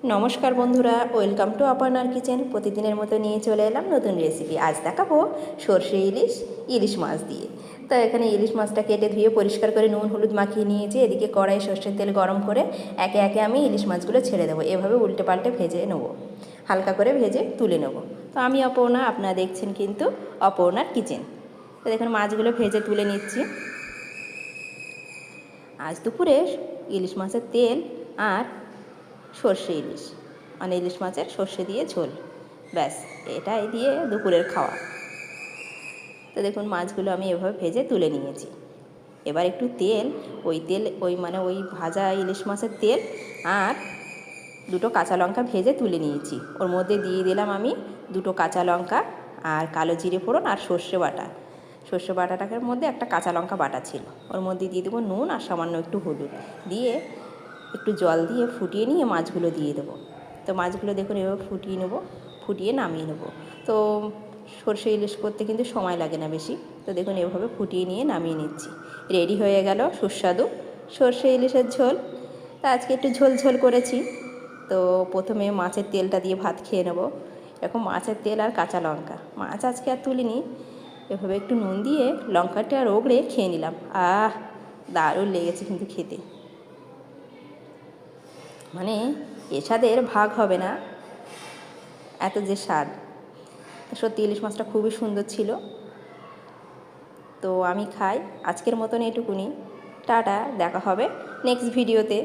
নমস্কার বন্ধুরা, welcome to আপনার কিচেন। প্রতিদিনের মতো নিয়ে চলে এলাম নতুন রেসিপি। আজ দেখাবো সর্ষে ইলিশ মাছ দিয়ে। তো এখানে ইলিশ মাছটা কেটে ধুয়ে পরিষ্কার করে নুন হলুদ মাখিয়ে নিয়েছি। এদিকে কড়াই সর্ষের তেল গরম করে একে একে আমি ইলিশ মাছগুলো ছেড়ে দেবো। এভাবে উল্টে পাল্টে ভেজে নেবো, হালকা করে ভেজে তুলে নেব। তো আমি অপর্ণা, আপনারা দেখছেন কিন্তু অপর্ণার কিচেন। তো দেখুন মাছগুলো ভেজে তুলে নিচ্ছি। আজ দুপুরে ইলিশ মাছের তেল আর সর্ষে ইলিশ, মানে ইলিশ মাছের সর্ষে দিয়ে ঝোল, ব্যাস এটাই দিয়ে দুপুরের খাওয়া। তো দেখুন মাছগুলো আমি এভাবে ভেজে তুলে নিয়েছি। এবার একটু তেল, ওই ভাজা ইলিশ মাছের তেল আর দুটো কাঁচা লঙ্কা ভেজে তুলে নিয়েছি। ওর মধ্যে দিয়ে দিলাম আমি দুটো কাঁচা লঙ্কা আর কালো জিরে ফোড়ন আর সর্ষে বাটাটার মধ্যে একটা কাঁচা লঙ্কা বাটা ছিল। ওর মধ্যে দিয়ে দেবো নুন আর সামান্য একটু হলুদ দিয়ে একটু জল দিয়ে ফুটিয়ে নিয়ে মাছগুলো দিয়ে দেবো। তো মাছগুলো দেখুন এভাবে ফুটিয়ে নেবো, ফুটিয়ে নামিয়ে নেবো। তো সর্ষে ইলিশ করতে কিন্তু সময় লাগে না বেশি। তো দেখুন এভাবে ফুটিয়ে নিয়ে নামিয়ে নিচ্ছি। রেডি হয়ে গেল সুস্বাদু সর্ষে ইলিশের ঝোল। তা আজকে একটু ঝোল ঝোল করেছি। তো প্রথমে মাছের তেলটা দিয়ে ভাত খেয়ে নেব। এরকম মাছের তেল আর কাঁচা লঙ্কা, মাছ আজকে আর তুলিনি, এভাবে একটু নুন দিয়ে লঙ্কাটা রগড়ে খেয়ে নিলাম। দারুণ লেগেছে কিন্তু খেতে, মানে এসাদের ভাগ হবে না, এত যে স্বাদ। সত্যি ইলিশ মাছটা খুবই সুন্দর ছিল। তো আমি খাই, আজকের মতন এটুকুনি। টাটা, দেখা হবে নেক্সট ভিডিওতে।